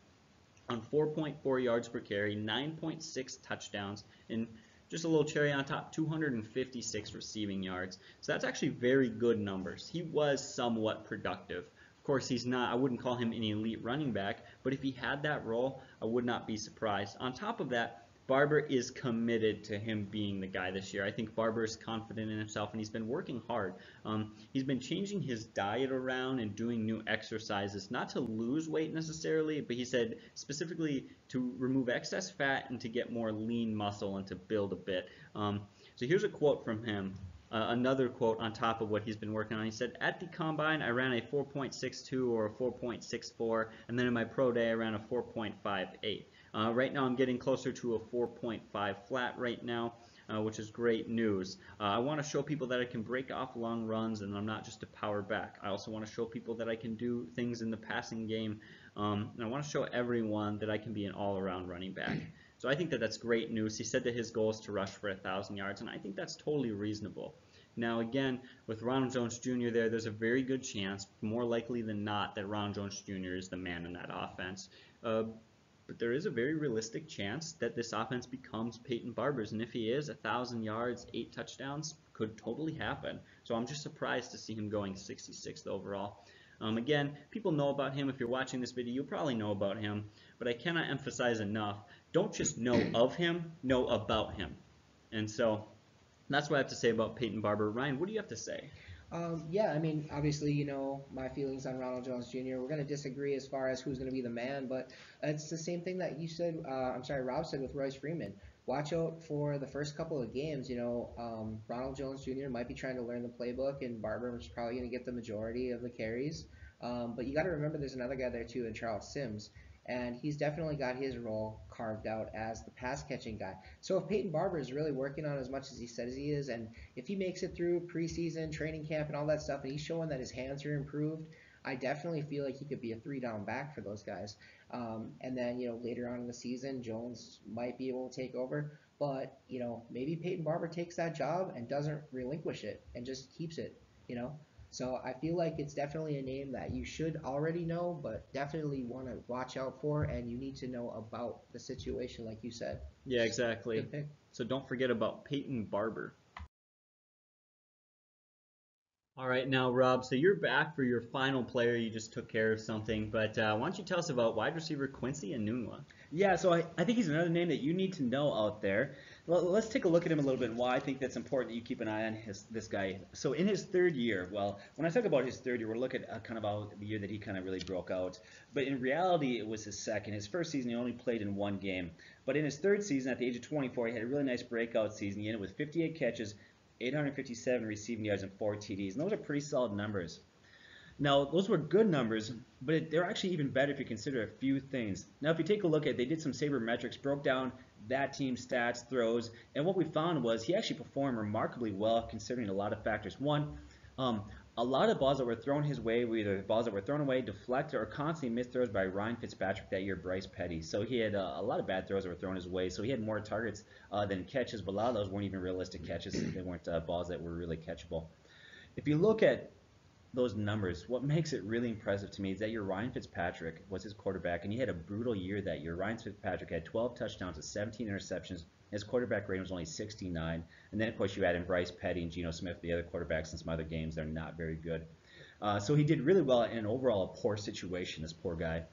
on 4.4 yards per carry, 9.6 touchdowns, and just a little cherry on top, 256 receiving yards. So that's actually very good numbers. He was somewhat productive. Of course, he's not, I wouldn't call him an elite running back, but if he had that role, I would not be surprised. On top of that, Barber is committed to him being the guy this year. I think Barber is confident in himself, and he's been working hard. He's been changing his diet around and doing new exercises, not to lose weight necessarily, but he said specifically to remove excess fat and to get more lean muscle and to build a bit. So here's a quote from him. Another quote on top of what he's been working on. He said, "At the combine, I ran a 4.62 or a 4.64, and then in my pro day, I ran a 4.58. Right now, I'm getting closer to a 4.5 flat right now, which is great news. I want to show people that I can break off long runs, and I'm not just a power back. I also want to show people that I can do things in the passing game, and I want to show everyone that I can be an all-around running back." So I think that that's great news. He said that his goal is to rush for 1,000 yards, and I think that's totally reasonable. Now, again, with Ronald Jones Jr. there's a very good chance, more likely than not, that Ronald Jones Jr. is the man in that offense. But there is a very realistic chance that this offense becomes Peyton Barber's, and if he is, 1,000 yards, 8 touchdowns could totally happen. So I'm just surprised to see him going 66th overall. Again, people know about him. If you're watching this video, you'll probably know about him, but I cannot emphasize enough, don't just know of him, know about him. And so that's what I have to say about Peyton Barber. Ryan, what do you have to say? Yeah, I mean, obviously, you know, my feelings on Ronald Jones Jr. We're going to disagree as far as who's going to be the man, but it's the same thing that you said, Rob said with Royce Freeman. Watch out for the first couple of games. You know, Ronald Jones Jr. might be trying to learn the playbook, and Barber is probably going to get the majority of the carries. But you got to remember there's another guy there too, in Charles Sims. And he's definitely got his role carved out as the pass-catching guy. So if Peyton Barber is really working on as much as he says he is, and if he makes it through preseason, training camp, and all that stuff, and he's showing that his hands are improved, I definitely feel like he could be a 3-down back for those guys. And then, you know, later on in the season, Jones might be able to take over. But, you know, maybe Peyton Barber takes that job and doesn't relinquish it and just keeps it, you know. So I feel like it's definitely a name that you should already know, but definitely want to watch out for, and you need to know about the situation, like you said. Yeah, exactly. Good pick. So don't forget about Peyton Barber. All right, now Rob, so you're back for your final player. You just took care of something, but why don't you tell us about wide receiver Quincy Aiyuk? Yeah, so I think he's another name that you need to know out there. Let's take a look at him a little bit and why I think that's important that you keep an eye on this guy. So in his third year, well, when I talk about his third year, we're looking at kind of about the year that he kind of really broke out. But in reality, it was his second. His first season, he only played in one game. But in his third season, at the age of 24, he had a really nice breakout season. He ended with 58 catches, 857 receiving yards, and 4 TDs. And those are pretty solid numbers. Now, those were good numbers, but they're actually even better if you consider a few things. Now, if you take a look at it, they did some sabermetrics, broke down that team's stats, throws, and what we found was he actually performed remarkably well considering a lot of factors. One, a lot of balls that were thrown his way were either balls that were thrown away, deflected, or constantly missed throws by Ryan Fitzpatrick that year, Bryce Petty. So he had a lot of bad throws that were thrown his way, so he had more targets than catches, but a lot of those weren't even realistic catches. They weren't balls that were really catchable. If you look at those numbers, what makes it really impressive to me is that your Ryan Fitzpatrick was his quarterback, and he had a brutal year that year. Ryan Fitzpatrick had 12 touchdowns and 17 interceptions. His quarterback rating was only 69. And then, of course, you add in Bryce Petty and Geno Smith, the other quarterbacks in some other games. They're not very good. So he did really well in overall a poor situation, this poor guy.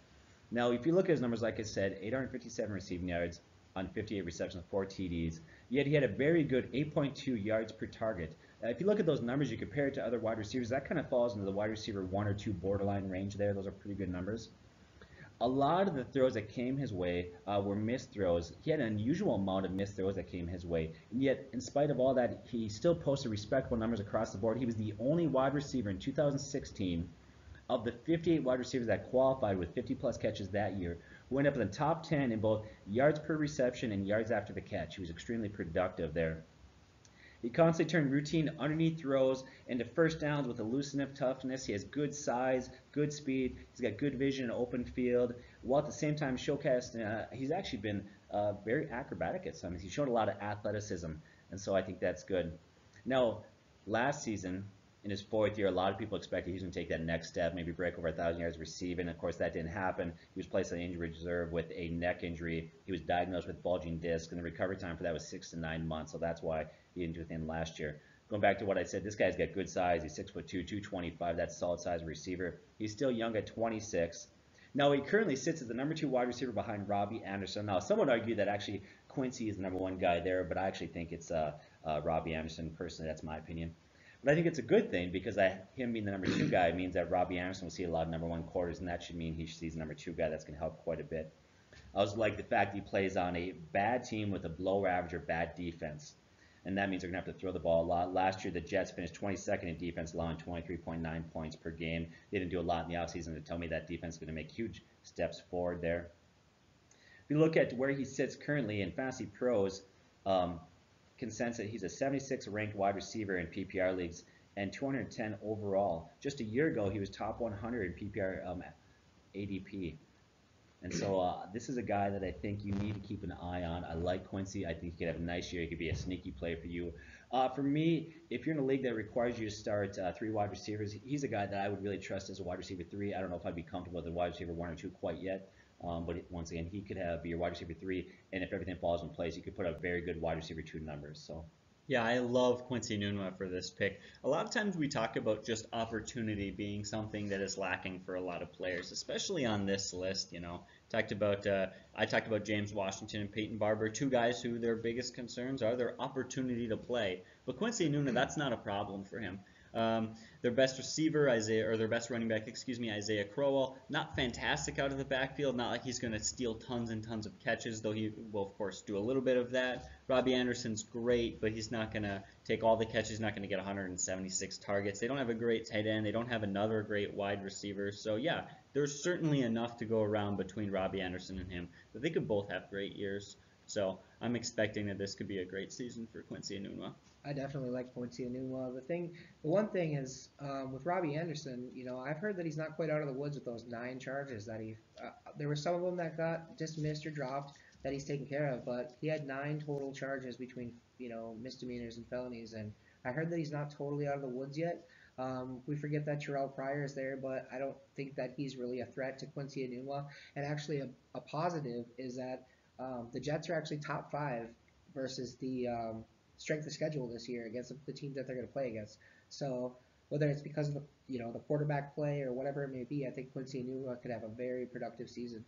Now, if you look at his numbers, like I said, 857 receiving yards on 58 receptions, 4 TDs. Yet he had a very good 8.2 yards per target. If you look at those numbers, you compare it to other wide receivers, that kind of falls into the wide receiver 1 or 2 borderline range there. Those are pretty good numbers. A lot of the throws that came his way were missed throws. He had an unusual amount of missed throws that came his way. And yet, in spite of all that, he still posted respectable numbers across the board. He was the only wide receiver in 2016 of the 58 wide receivers that qualified with 50-plus catches that year, who went up in the top 10 in both yards per reception and yards after the catch. He was extremely productive there. He constantly turned routine underneath throws into first downs with elusive toughness. He has good size, good speed. He's got good vision in open field, while at the same time showcasing, he's actually been very acrobatic at some. He's shown a lot of athleticism, and so I think that's good. Now, last season, in his fourth year, a lot of people expected he was going to take that next step, maybe break over 1,000 yards receiving. Of course, that didn't happen. He was placed on injury reserve with a neck injury. He was diagnosed with bulging disc, and the recovery time for that was 6 to 9 months. So that's why he didn't do anything last year. Going back to what I said, this guy's got good size. He's 6'2", 225. That's a solid size receiver. He's still young at 26. Now, he currently sits as the number 2 wide receiver behind Robbie Anderson. Now, some would argue that actually Quincy is the number 1 guy there, but I actually think it's Robbie Anderson. Personally, that's my opinion. But I think it's a good thing because him being the number 2 guy means that Robbie Anderson will see a lot of number 1 quarters, and that should mean he sees the number 2 guy. That's going to help quite a bit. I also like the fact he plays on a bad team with a below average or bad defense, and that means they're going to have to throw the ball a lot. Last year, the Jets finished 22nd in defense, allowing 23.9 points per game. They didn't do a lot in the offseason to tell me that defense is going to make huge steps forward there. If you look at where he sits currently in Fantasy Pros, consensus, he's a 76th ranked wide receiver in PPR leagues and 210 overall. Just a year ago, he was top 100 in PPR ADP. And so this is a guy that I think you need to keep an eye on. I like Quincy. I think he could have a nice year. He could be a sneaky play for you. For me, if you're in a league that requires you to start 3 wide receivers, he's a guy that I would really trust as a wide receiver 3. I don't know if I'd be comfortable with a wide receiver 1 or 2 quite yet. But once again, he could be your wide receiver 3, and if everything falls in place, you could put up very good wide receiver 2 numbers. So, yeah, I love Quincy Aiyuk for this pick. A lot of times we talk about just opportunity being something that is lacking for a lot of players, especially on this list. I talked about James Washington and Peyton Barber, 2 guys who their biggest concerns are their opportunity to play. But Quincy Aiyuk, that's not a problem for him. Their best receiver, their best running back, Isaiah Crowell, not fantastic out of the backfield, not like he's going to steal tons and tons of catches, though he will, of course, do a little bit of that. Robbie Anderson's great, but he's not going to take all the catches, not going to get 176 targets. They don't have a great tight end. They don't have another great wide receiver. So, yeah, there's certainly enough to go around between Robbie Anderson and him that they could both have great years. So I'm expecting that this could be a great season for Quincy Aiyuk. I definitely like Quincy Aiyuk. The one thing is with Robbie Anderson, I've heard that he's not quite out of the woods with those 9 charges that there were some of them that got dismissed or dropped that he's taken care of, but he had 9 total charges between misdemeanors and felonies, and I heard that he's not totally out of the woods yet. We forget that Terrell Pryor is there, but I don't think that he's really a threat to Quincy Aiyuk. And actually, a positive is that the Jets are actually top 5 versus the strength of schedule this year against the teams that they're going to play against. So whether it's because of the quarterback play or whatever it may be. I think Quincy Aiyuk could have a very productive season.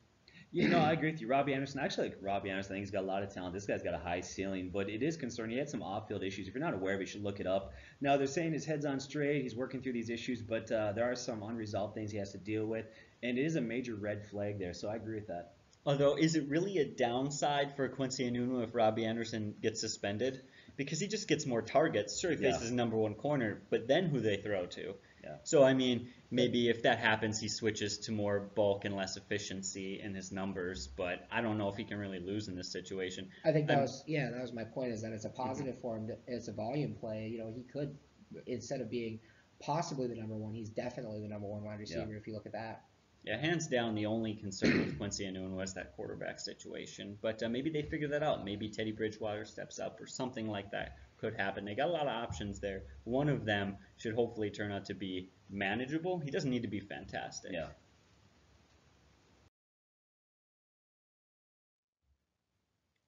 I agree with you. Robbie Anderson, I actually like Robbie Anderson. I think he's got a lot of talent. This guy's got a high ceiling, but it is concerning. He had some off-field issues. If you're not aware of it, you should look it up. Now, they're saying his head's on straight. He's working through these issues, but there are some unresolved things he has to deal with, and it is a major red flag there, so I agree with that. Although, is it really a downside for Quincy Aiyuk if Robbie Anderson gets suspended? Because he just gets more targets. Sure, he faces number one corner, but then who they throw to? Yeah. So, I mean, maybe if that happens, he switches to more bulk and less efficiency in his numbers, but I don't know if he can really lose in this situation. I think that was my point, is that it's a positive for him. It's a volume play. He could, instead of being possibly the number one, he's definitely the number one wide receiver if you look at that. Yeah, hands down, the only concern with Quincy Aiyuk was that quarterback situation. But maybe they figure that out. Maybe Teddy Bridgewater steps up or something like that could happen. They got a lot of options there. One of them should hopefully turn out to be manageable. He doesn't need to be fantastic. Yeah.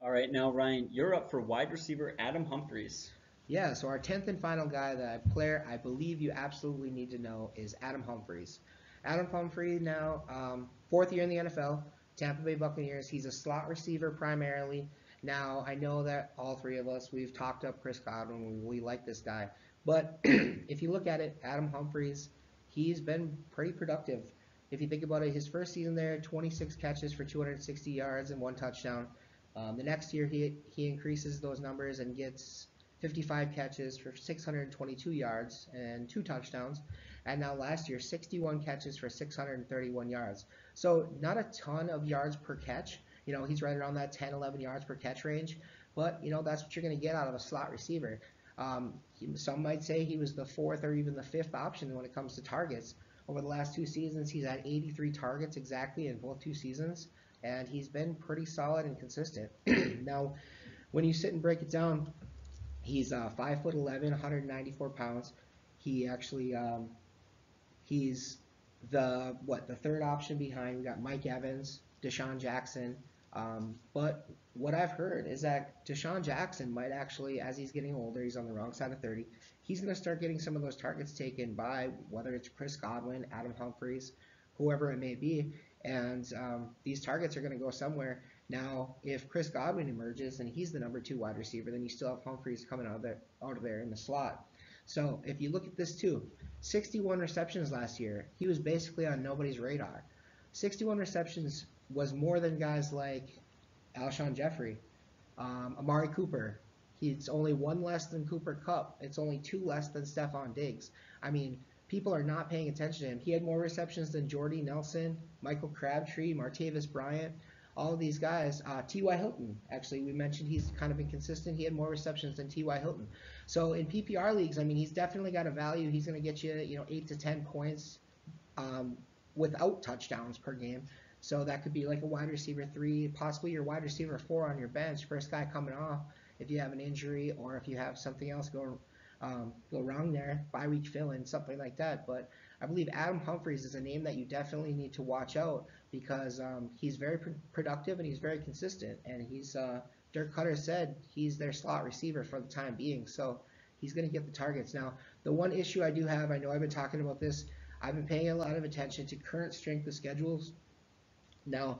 All right, now, Ryan, you're up for wide receiver Adam Humphries. Yeah, so our 10th and final guy I believe you absolutely need to know is Adam Humphries. Adam Humphries now, fourth year in the NFL, Tampa Bay Buccaneers. He's a slot receiver primarily. Now, I know that all three of us, we've talked up Chris Godwin. We like this guy. But if you look at it, Adam Humphries, he's been pretty productive. If you think about it, his first season there, 26 catches for 260 yards and 1 touchdown. The next year, he increases those numbers and gets 55 catches for 622 yards and 2 touchdowns. And now last year, 61 catches for 631 yards. So not a ton of yards per catch. He's right around that 10, 11 yards per catch range. But, that's what you're going to get out of a slot receiver. Some might say he was the 4th or even the 5th option when it comes to targets. Over the last 2 seasons, he's had 83 targets exactly in both 2 seasons. And he's been pretty solid and consistent. Now, when you sit and break it down, he's 5'11", 194 pounds. He actually he's the 3rd option behind. We got Mike Evans, Deshaun Jackson. But what I've heard is that Deshaun Jackson might actually, as he's getting older, he's on the wrong side of 30, he's going to start getting some of those targets taken by whether it's Chris Godwin, Adam Humphries, whoever it may be. And these targets are going to go somewhere. Now, if Chris Godwin emerges and he's the number 2 wide receiver, then you still have Humphries coming out of there in the slot. So if you look at this too, 61 receptions last year. He was basically on nobody's radar. 61 receptions was more than guys like Alshon Jeffrey, Amari Cooper. He's only 1 less than Cooper Kupp. It's only 2 less than Stephon Diggs. I mean, people are not paying attention to him. He had more receptions than Jordy Nelson, Michael Crabtree, Martavis Bryant, all of these guys. T.Y. Hilton, actually, we mentioned he's kind of inconsistent. He had more receptions than T.Y. Hilton. So in PPR leagues, I mean, he's definitely got a value. He's going to get you, 8 to 10 points without touchdowns per game. So that could be like a wide receiver 3, possibly your wide receiver 4 on your bench, first guy coming off if you have an injury or if you have something else go wrong there, bye-week fill-in, something like that. But I believe Adam Humphries is a name that you definitely need to watch out because he's very productive and he's very consistent. And he's Dirk Cutter said he's their slot receiver for the time being, so he's going to get the targets. Now, the one issue I do have, I know I've been talking about this, I've been paying a lot of attention to current strength of schedules. Now,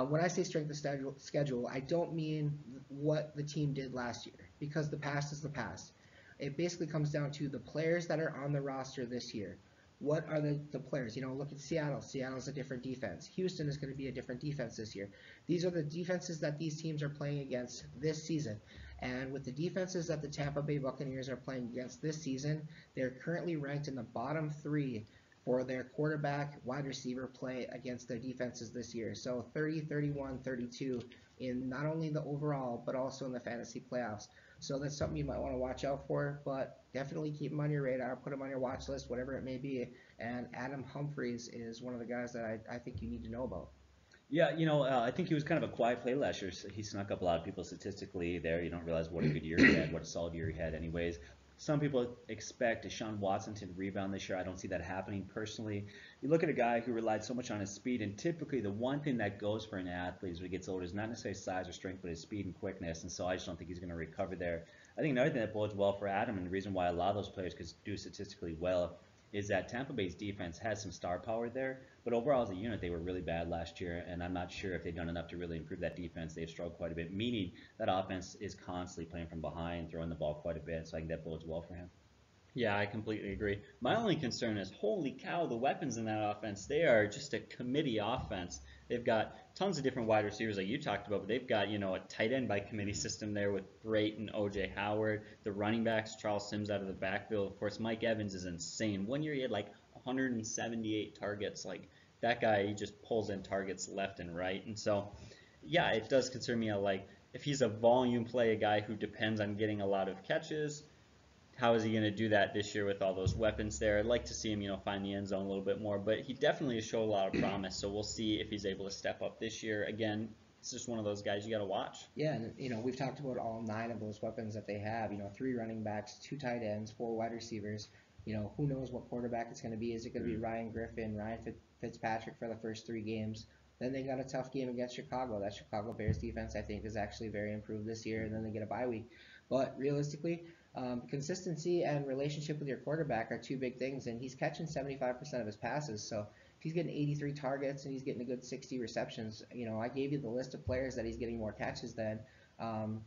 when I say strength of schedule, I don't mean what the team did last year because the past is the past. It basically comes down to the players that are on the roster this year. What are the players? Look at Seattle. Seattle's a different defense. Houston is going to be a different defense this year. These are the defenses that these teams are playing against this season. And with the defenses that the Tampa Bay Buccaneers are playing against this season, they're currently ranked in the bottom 3 for their quarterback, wide receiver play against their defenses this year. So 30, 31, 32 in not only the overall, but also in the fantasy playoffs. So that's something you might want to watch out for, but definitely keep him on your radar, put him on your watch list, whatever it may be. And Adam Humphries is one of the guys that I think you need to know about. Yeah, I think he was kind of a quiet play last year. He snuck up a lot of people statistically there. You don't realize what a good year he had, what a solid year he had anyways. Some people expect Deshaun Watson to rebound this year. I don't see that happening personally. You look at a guy who relied so much on his speed, and typically the one thing that goes for an athlete as he gets older is not necessarily size or strength, but his speed and quickness, and so I just don't think he's going to recover there. I think another thing that bodes well for Adam, and the reason why a lot of those players could do statistically well, is that Tampa Bay's defense has some star power there, but overall as a unit they were really bad last year, and I'm not sure if they've done enough to really improve that defense. They've struggled quite a bit, meaning that offense is constantly playing from behind, throwing the ball quite a bit, so I think that bodes well for him. Yeah, I completely agree. My only concern is, holy cow, the weapons in that offense, they are just a committee offense. They've got tons of different wide receivers like you talked about, but they've got, a tight end by committee system there with Brayton, O.J. Howard, the running backs, Charles Sims out of the backfield. Of course, Mike Evans is insane. One year he had like 178 targets. Like, that guy, he just pulls in targets left and right. And so, yeah, it does concern me. Like, if he's a volume play, a guy who depends on getting a lot of catches, how is he going to do that this year with all those weapons there? I'd like to see him, find the end zone a little bit more, but he definitely has showed a lot of promise. So we'll see if he's able to step up this year. Again, it's just one of those guys you got to watch. Yeah, and we've talked about all 9 of those weapons that they have. 3 running backs, 2 tight ends, 4 wide receivers. Who knows what quarterback it's going to be? Is it going to be Ryan Griffin, Ryan Fitzpatrick for the first 3 games? Then they got a tough game against Chicago. That Chicago Bears defense, I think, is actually very improved this year, and then they get a bye week. But realistically, consistency and relationship with your quarterback are 2 big things, and he's catching 75% of his passes. So if he's getting 83 targets and he's getting a good 60 receptions, I gave you the list of players that he's getting more catches than.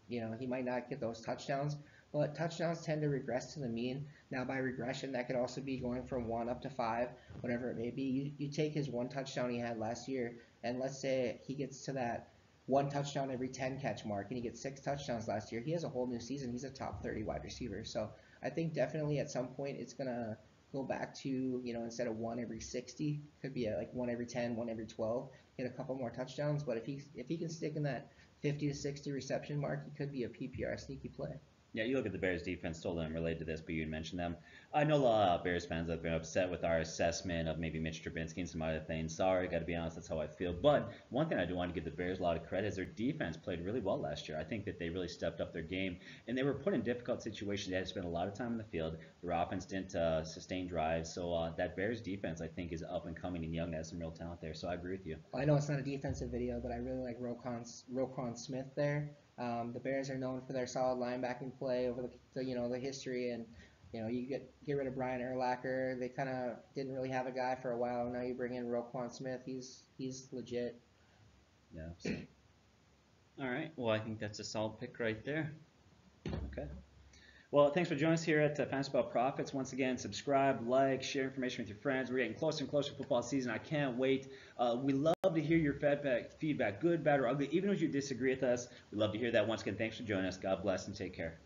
He might not get those touchdowns, but touchdowns tend to regress to the mean. Now, by regression, that could also be going from 1 up to 5, whatever it may be. You take his 1 touchdown he had last year, and let's say he gets to that 1 touchdown every 10 catch mark, and he gets 6 touchdowns last year. He has a whole new season. He's a top 30 wide receiver. So I think definitely at some point it's going to go back to, instead of 1 every 60, could be like 1 every 10, 1 every 12, get a couple more touchdowns. But if he can stick in that 50 to 60 reception mark, he could be a PPR sneaky play. Yeah, you look at the Bears defense, totally unrelated to this, but you mentioned them. I know a lot of Bears fans have been upset with our assessment of maybe Mitch Trubisky and some other things. Sorry, got to be honest, that's how I feel. But one thing I do want to give the Bears a lot of credit is their defense played really well last year. I think that they really stepped up their game, and they were put in difficult situations. They had to spend a lot of time in the field. Their offense didn't sustain drives. So that Bears defense, I think, is up and coming and young. Has some real talent there. So I agree with you. I know it's not a defensive video, but I really like Roquan Smith there. The Bears are known for their solid linebacking play over the history, and you get rid of Brian Urlacher. They kind of didn't really have a guy for a while. Now you bring in Roquan Smith. He's legit. Yeah. So. All right. Well, I think that's a solid pick right there. Okay. Well, thanks for joining us here at Fantasy Football Profits. Once again, subscribe, like, share information with your friends. We're getting closer and closer to football season. I can't wait. We love to hear your feedback, good, bad, or ugly. Even if you disagree with us, we love to hear that. Once again, thanks for joining us. God bless and take care.